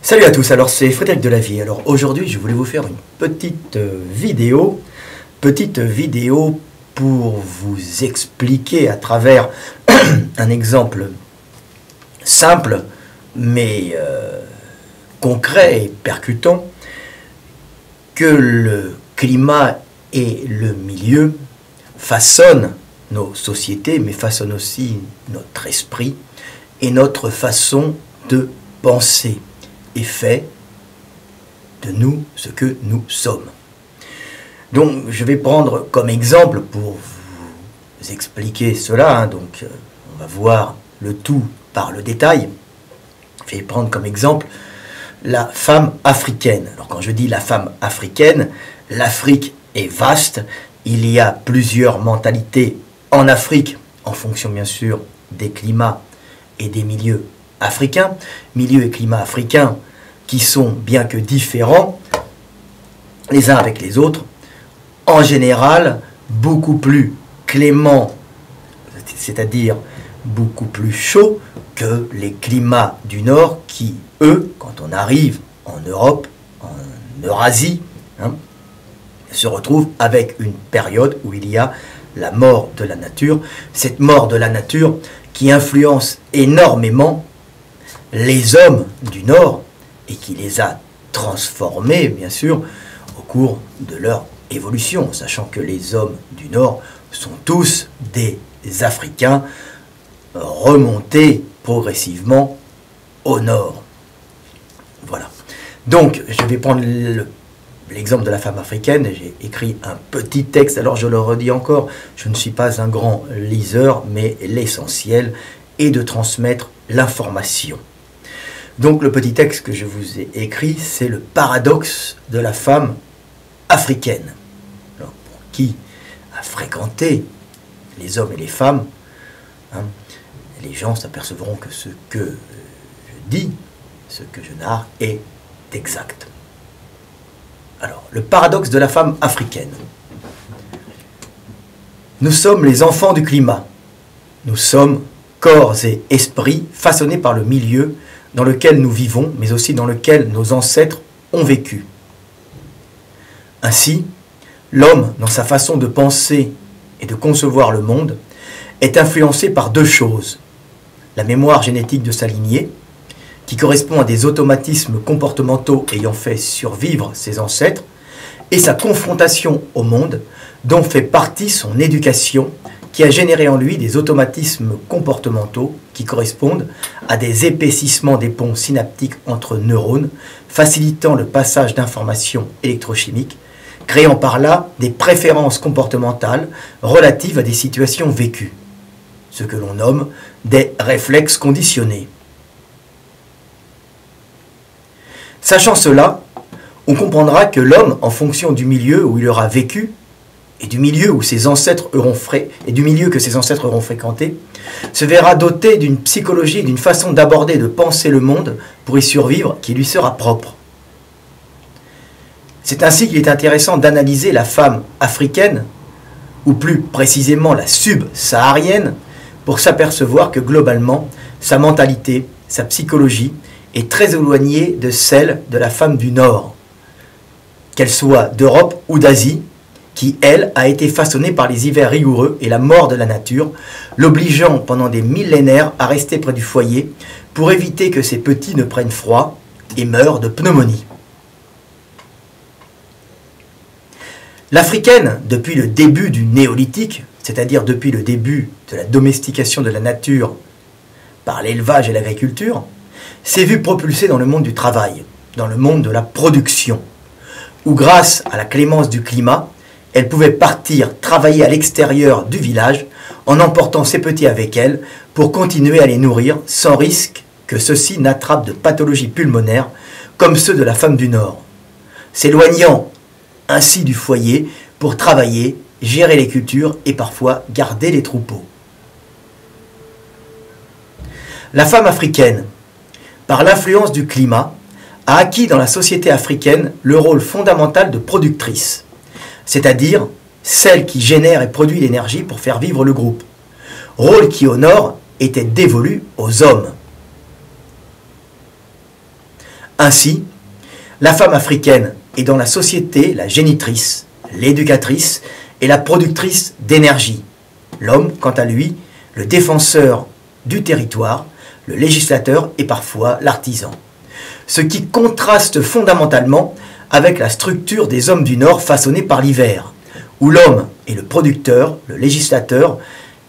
Salut à tous, alors c'est Frédéric Delavie. Alors aujourd'hui je voulais vous faire une petite vidéo pour vous expliquer à travers un exemple simple mais concret et percutant que le climat et le milieu façonnent nos sociétés mais façonnent aussi notre esprit et notre façon de penser et fait de nous ce que nous sommes. Donc je vais prendre comme exemple pour vous expliquer cela, donc on va voir le tout par le détail. Je vais prendre comme exemple la femme africaine. Alors quand je dis la femme africaine, l'Afrique est vaste, il y a plusieurs mentalités en Afrique, en fonction bien sûr des climats et des milieux africains, milieux et climats africains qui sont bien que différents les uns avec les autres, en général beaucoup plus cléments, c'est-à-dire beaucoup plus chauds que les climats du Nord qui, eux, quand on arrive en Europe, en Eurasie, se retrouvent avec une période où il y a la mort de la nature, cette mort de la nature qui influence énormément les hommes du Nord et qui les a transformés, bien sûr, au cours de leur évolution, sachant que les hommes du Nord sont tous des Africains remontés progressivement au Nord. Voilà. Donc, je vais prendre l'exemple de la femme africaine. J'ai écrit un petit texte, alors je le redis encore, je ne suis pas un grand liseur, mais l'essentiel est de transmettre l'information. Donc le petit texte que je vous ai écrit, c'est le paradoxe de la femme africaine. Alors, pour qui a fréquenté les hommes et les femmes, les gens s'apercevront que ce que je dis, ce que je narre est exact. Alors, le paradoxe de la femme africaine. Nous sommes les enfants du climat. Nous sommes corps et esprits façonnés par le milieu dans lequel nous vivons, mais aussi dans lequel nos ancêtres ont vécu. Ainsi, l'homme, dans sa façon de penser et de concevoir le monde, est influencé par deux choses. La mémoire génétique de sa lignée, qui correspond à des automatismes comportementaux ayant fait survivre ses ancêtres, et sa confrontation au monde, dont fait partie son éducation, qui a généré en lui des automatismes comportementaux qui correspondent à des épaississements des ponts synaptiques entre neurones, facilitant le passage d'informations électrochimiques, créant par là des préférences comportementales relatives à des situations vécues, ce que l'on nomme des réflexes conditionnés. Sachant cela, on comprendra que l'homme, en fonction du milieu où il aura vécu, et du milieu où ses ancêtres auront fréquenté, se verra doté d'une psychologie, d'une façon d'aborder, de penser le monde pour y survivre qui lui sera propre. C'est ainsi qu'il est intéressant d'analyser la femme africaine, ou plus précisément la subsaharienne, pour s'apercevoir que globalement, sa mentalité, sa psychologie est très éloignée de celle de la femme du Nord, qu'elle soit d'Europe ou d'Asie, qui, elle, a été façonnée par les hivers rigoureux et la mort de la nature, l'obligeant pendant des millénaires à rester près du foyer pour éviter que ses petits ne prennent froid et meurent de pneumonie. L'Africaine, depuis le début du néolithique, c'est-à-dire depuis le début de la domestication de la nature par l'élevage et l'agriculture, s'est vue propulsée dans le monde du travail, dans le monde de la production, où grâce à la clémence du climat, elle pouvait partir travailler à l'extérieur du village en emportant ses petits avec elle pour continuer à les nourrir sans risque que ceux-ci n'attrapent de pathologies pulmonaires comme ceux de la femme du Nord, s'éloignant ainsi du foyer pour travailler, gérer les cultures et parfois garder les troupeaux. La femme africaine, par l'influence du climat, a acquis dans la société africaine le rôle fondamental de productrice, c'est-à-dire celle qui génère et produit l'énergie pour faire vivre le groupe, rôle qui au Nord était dévolu aux hommes. Ainsi, la femme africaine est dans la société la génitrice, l'éducatrice et la productrice d'énergie. L'homme, quant à lui, le défenseur du territoire, le législateur et parfois l'artisan. Ce qui contraste fondamentalement avec la structure des hommes du Nord façonnée par l'hiver, où l'homme est le producteur, le législateur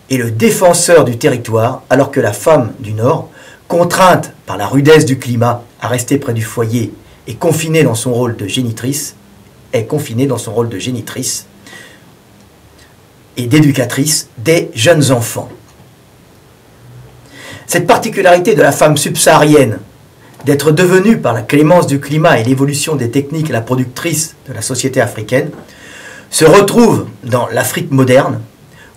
et le défenseur du territoire, alors que la femme du Nord, contrainte par la rudesse du climat à rester près du foyer et confinée dans son rôle de génitrice, est confinée dans son rôle de génitrice et d'éducatrice des jeunes enfants. Cette particularité de la femme subsaharienne, d'être devenue par la clémence du climat et l'évolution des techniques la productrice de la société africaine, se retrouve dans l'Afrique moderne,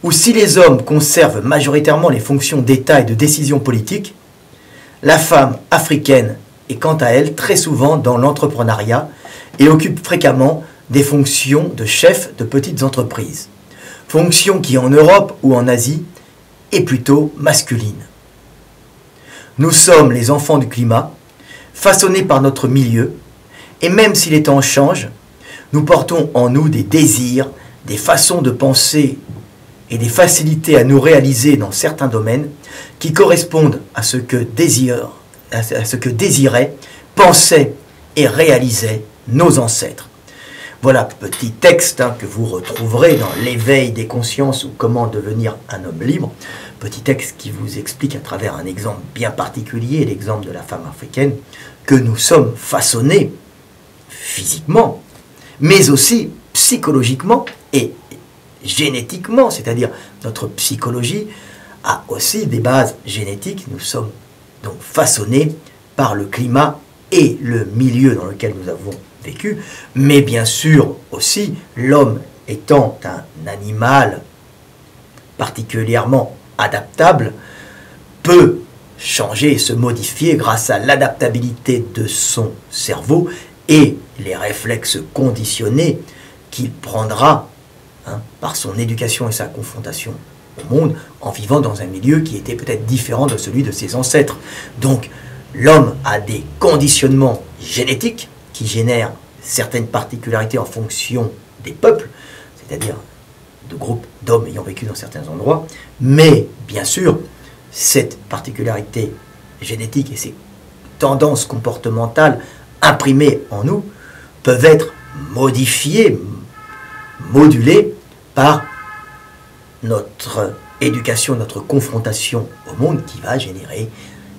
où si les hommes conservent majoritairement les fonctions d'État et de décision politique, la femme africaine est quant à elle très souvent dans l'entrepreneuriat et occupe fréquemment des fonctions de chef de petites entreprises, fonction qui en Europe ou en Asie est plutôt masculine. Nous sommes les enfants du climat, façonnés par notre milieu, et même si les temps changent, nous portons en nous des désirs, des façons de penser et des facilités à nous réaliser dans certains domaines qui correspondent à ce que désiraient, pensaient et réalisaient nos ancêtres. Voilà, petit texte que vous retrouverez dans L'éveil des consciences ou Comment devenir un homme libre. Petit texte qui vous explique à travers un exemple bien particulier, l'exemple de la femme africaine, que nous sommes façonnés physiquement, mais aussi psychologiquement et génétiquement, c'est-à-dire notre psychologie a aussi des bases génétiques. Nous sommes donc façonnés par le climat et le milieu dans lequel nous avons vécu, mais bien sûr aussi l'homme étant un animal particulièrement adaptable, peut changer et se modifier grâce à l'adaptabilité de son cerveau et les réflexes conditionnés qu'il prendra par son éducation et sa confrontation au monde en vivant dans un milieu qui était peut-être différent de celui de ses ancêtres. Donc l'homme a des conditionnements génétiques qui génèrent certaines particularités en fonction des peuples, c'est-à-dire de groupes d'hommes ayant vécu dans certains endroits, mais bien sûr, cette particularité génétique et ces tendances comportementales imprimées en nous peuvent être modifiées, modulées par notre éducation, notre confrontation au monde qui va générer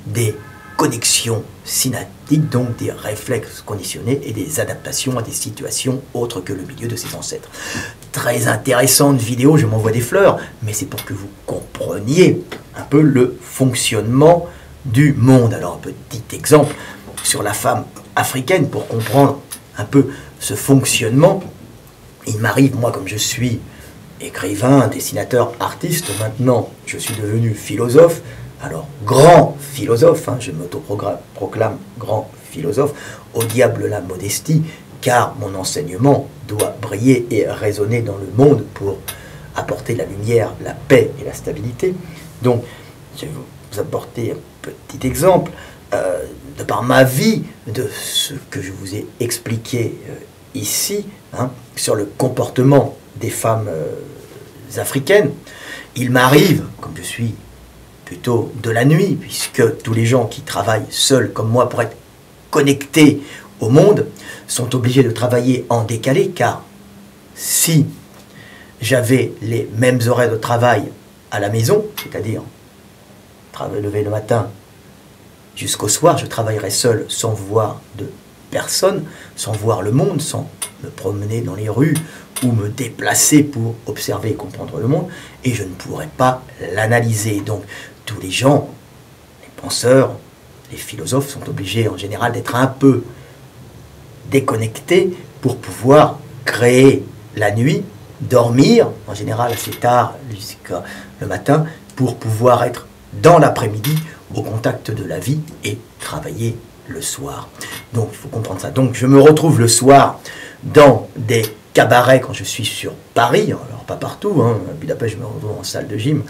des connexions synaptiques, donc des réflexes conditionnés et des adaptations à des situations autres que le milieu de ses ancêtres. Très intéressante vidéo, je m'envoie des fleurs, mais c'est pour que vous compreniez un peu le fonctionnement du monde. Alors un petit exemple sur la femme africaine pour comprendre un peu ce fonctionnement. Il m'arrive, moi comme je suis écrivain, dessinateur, artiste, maintenant je suis devenu philosophe. Alors, grand philosophe, je m'autoproclame grand philosophe, au diable la modestie, car mon enseignement doit briller et résonner dans le monde pour apporter la lumière, la paix et la stabilité. Donc, je vais vous apporter un petit exemple, de par ma vie, de ce que je vous ai expliqué ici, sur le comportement des femmes africaines. Il m'arrive, comme je suis plutôt de la nuit, puisque tous les gens qui travaillent seuls comme moi pour être connectés au monde sont obligés de travailler en décalé, car si j'avais les mêmes horaires de travail à la maison, c'est-à-dire lever le matin jusqu'au soir, je travaillerais seul sans voir de personne, sans voir le monde, sans me promener dans les rues ou me déplacer pour observer et comprendre le monde, et je ne pourrais pas l'analyser. Donc tous les gens, les penseurs, les philosophes sont obligés en général d'être un peu déconnectés pour pouvoir créer la nuit, dormir en général assez tard jusqu'à le matin pour pouvoir être dans l'après-midi au contact de la vie et travailler le soir. Donc il faut comprendre ça. Donc je me retrouve le soir dans des cabarets quand je suis sur Paris, alors pas partout, à Budapest je me retrouve en salle de gym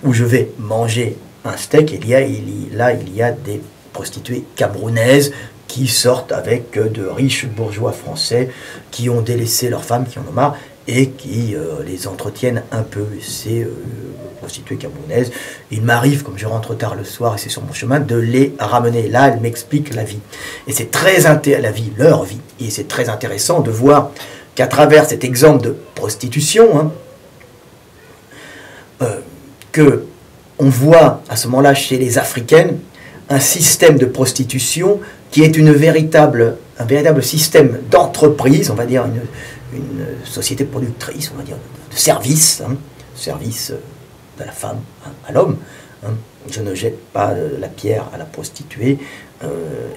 où je vais manger un steak et il y a des prostituées camerounaises qui sortent avec de riches bourgeois français qui ont délaissé leurs femmes, qui en ont marre, et qui les entretiennent un peu. Ces prostituées camerounaises, il m'arrive, comme je rentre tard le soir et c'est sur mon chemin, de les ramener. Là, elles m'expliquent la vie. Et c'est très la vie, leur vie. Et c'est très intéressant de voir qu'à travers cet exemple de prostitution, que on voit à ce moment-là chez les Africaines un système de prostitution qui est un véritable système d'entreprise, on va dire une société productrice, on va dire, de service, service de la femme à l'homme. Je ne jette pas la pierre à la prostituée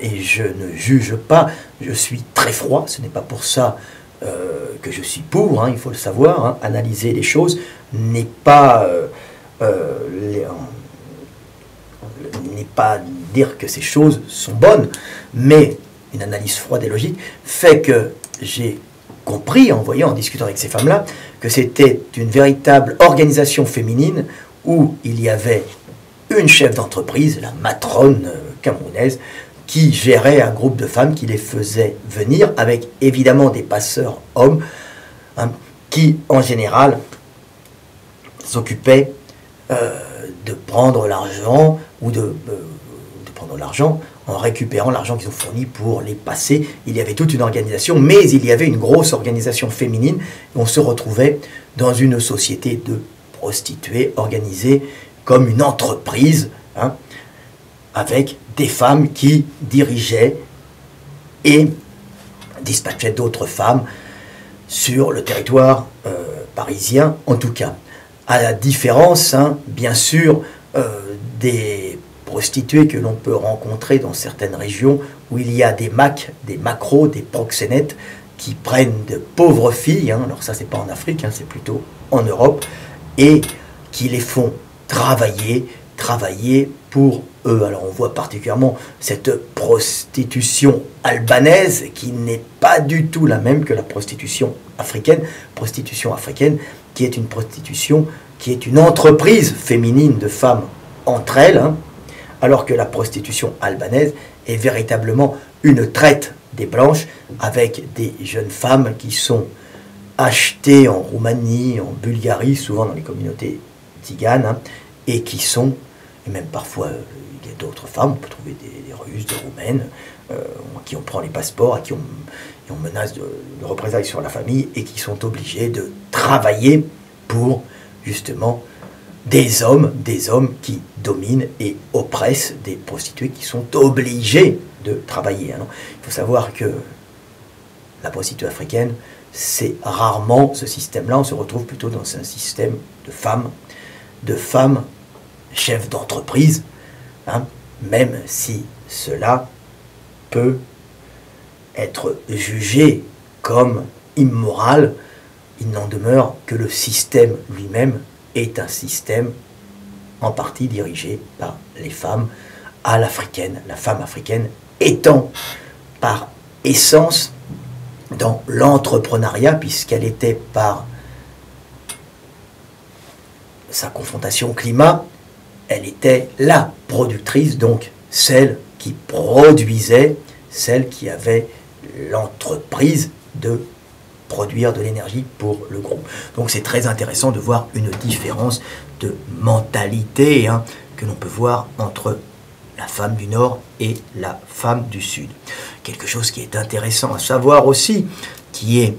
et je ne juge pas, je suis très froid, ce n'est pas pour ça que je suis pour, il faut le savoir, analyser les choses n'est pas dire que ces choses sont bonnes, mais une analyse froide et logique fait que j'ai compris, en discutant avec ces femmes-là, que c'était une véritable organisation féminine où il y avait une chef d'entreprise, la matrone camerounaise, qui gérait un groupe de femmes qui les faisait venir, avec évidemment des passeurs hommes, qui en général s'occupaient de prendre l'argent ou de prendre l'argent en récupérant l'argent qu'ils ont fourni pour les passer. Il y avait toute une organisation, mais il y avait une grosse organisation féminine. On se retrouvait dans une société de prostituées organisée comme une entreprise, avec des femmes qui dirigeaient et dispatchaient d'autres femmes sur le territoire parisien, en tout cas. À la différence, bien sûr, des prostituées que l'on peut rencontrer dans certaines régions où il y a des macros, des proxénètes qui prennent de pauvres filles, alors ça c'est pas en Afrique, c'est plutôt en Europe, et qui les font travailler pour eux. Alors on voit particulièrement cette prostitution albanaise qui n'est pas du tout la même que la prostitution africaine qui est une prostitution, qui est une entreprise féminine de femmes entre elles, alors que la prostitution albanaise est véritablement une traite des blanches avec des jeunes femmes qui sont achetées en Roumanie, en Bulgarie, souvent dans les communautés tziganes, et qui sont, et même parfois il y a d'autres femmes, on peut trouver des Russes, des Roumaines, qui on prend les passeports, et on menace de représailles sur la famille, et qui sont obligés de travailler pour justement des hommes qui dominent et oppressent des prostituées qui sont obligées de travailler. Alors, il faut savoir que la prostituée africaine, c'est rarement ce système-là, on se retrouve plutôt dans un système de femmes chefs d'entreprise, même si cela peut être jugé comme immoral, il n'en demeure que le système lui-même est un système en partie dirigé par les femmes à l'africaine, la femme africaine étant par essence dans l'entrepreneuriat, puisqu'elle était par sa confrontation au climat, elle était la productrice, donc celle qui produisait, celle qui avait l'entreprise de produire de l'énergie pour le groupe. Donc c'est très intéressant de voir une différence de mentalité que l'on peut voir entre la femme du Nord et la femme du Sud. Quelque chose qui est intéressant à savoir aussi, qui est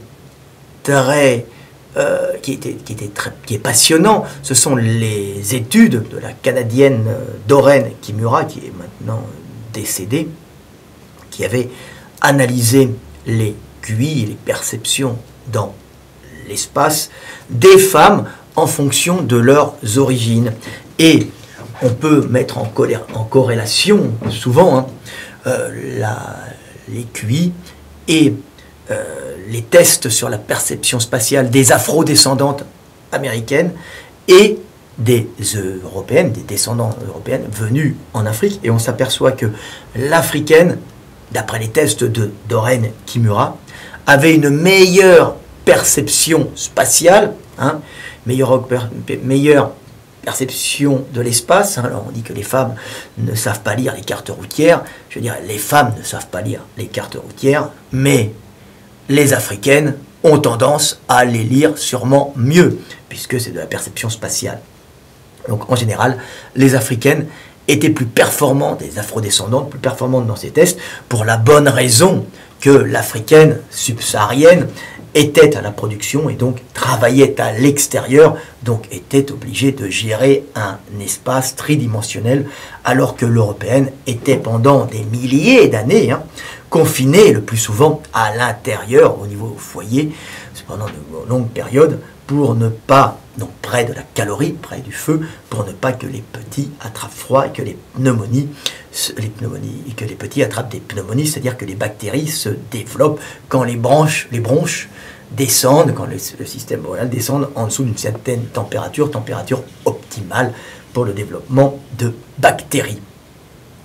passionnant, ce sont les études de la Canadienne Doreen Kimura, qui est maintenant décédée, qui avait analysé les QI, les perceptions dans l'espace des femmes en fonction de leurs origines. Et on peut mettre en corrélation souvent les QI et les tests sur la perception spatiale des afro-descendantes américaines et des européennes, des descendants européennes venus en Afrique. Et on s'aperçoit que l'africaine, d'après les tests de Doreen Kimura, avait une meilleure perception spatiale, meilleure perception de l'espace. Alors on dit que les femmes ne savent pas lire les cartes routières. Je veux dire, les femmes ne savent pas lire les cartes routières, mais les Africaines ont tendance à les lire sûrement mieux, puisque c'est de la perception spatiale. Donc en général, les Africaines étaient plus performantes, des afrodescendantes, plus performantes dans ces tests, pour la bonne raison que l'Africaine subsaharienne était à la production et donc travaillait à l'extérieur, donc était obligée de gérer un espace tridimensionnel, alors que l'Européenne était pendant des milliers d'années confinée le plus souvent à l'intérieur, au niveau foyer, pendant de longues périodes, pour ne pas, donc près de la calorie, près du feu, pour ne pas que les petits attrapent froid et que les petits attrapent des pneumonies, c'est-à-dire que les bactéries se développent quand les bronches descendent, quand le système bronchial descend en dessous d'une certaine température optimale pour le développement de bactéries.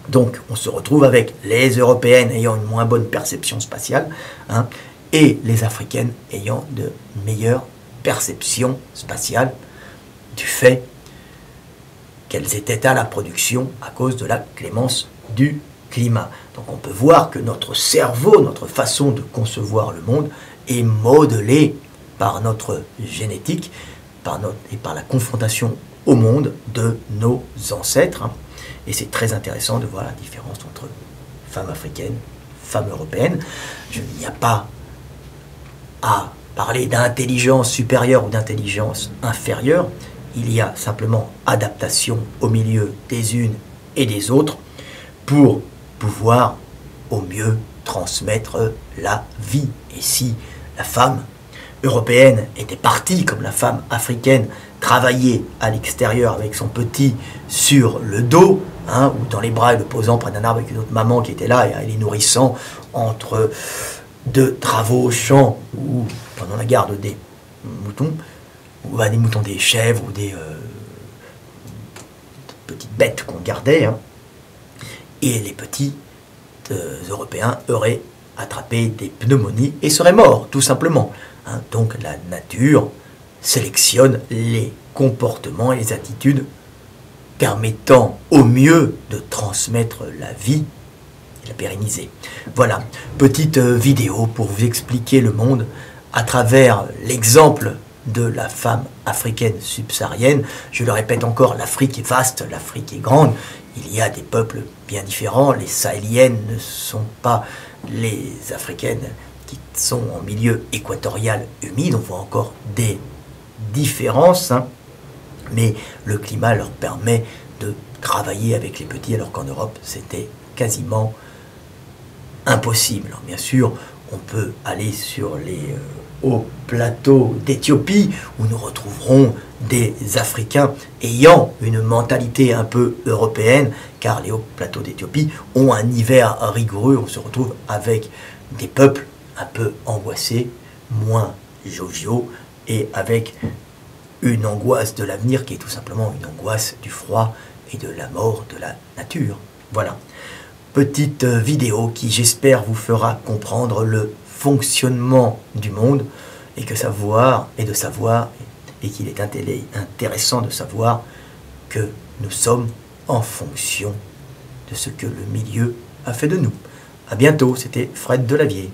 Donc on se retrouve avec les Européennes ayant une moins bonne perception spatiale, et les Africaines ayant de meilleures perception spatiale du fait qu'elles étaient à la production à cause de la clémence du climat. Donc on peut voir que notre cerveau, notre façon de concevoir le monde est modelée par notre génétique et par la confrontation au monde de nos ancêtres. Et c'est très intéressant de voir la différence entre femmes africaines, femmes européennes. Il n'y a pas à parler d'intelligence supérieure ou d'intelligence inférieure, il y a simplement adaptation au milieu des unes et des autres pour pouvoir au mieux transmettre la vie. Et si la femme européenne était partie, comme la femme africaine, travailler à l'extérieur avec son petit sur le dos, ou dans les bras et le posant près d'un arbre avec une autre maman qui était là et les nourrissant entre de travaux au champ ou pendant la garde des moutons, ou des moutons, des chèvres ou des petites bêtes qu'on gardait, et les petits Européens auraient attrapé des pneumonies et seraient morts, tout simplement. Donc la nature sélectionne les comportements et les attitudes permettant au mieux de transmettre la vie, la pérenniser. Voilà, petite vidéo pour vous expliquer le monde à travers l'exemple de la femme africaine subsaharienne. Je le répète encore, l'Afrique est vaste, l'Afrique est grande, il y a des peuples bien différents, les sahéliennes ne sont pas les africaines qui sont en milieu équatorial humide, on voit encore des différences, mais le climat leur permet de travailler avec les petits, alors qu'en Europe c'était quasiment impossible. Alors, bien sûr, on peut aller sur les hauts plateaux d'Éthiopie où nous retrouverons des Africains ayant une mentalité un peu européenne, car les hauts plateaux d'Éthiopie ont un hiver rigoureux. On se retrouve avec des peuples un peu angoissés, moins joviaux, et avec une angoisse de l'avenir qui est tout simplement une angoisse du froid et de la mort de la nature. Voilà. Petite vidéo qui, j'espère, vous fera comprendre le fonctionnement du monde et qu'il est intéressant de savoir que nous sommes en fonction de ce que le milieu a fait de nous. À bientôt, c'était Fred Delavier.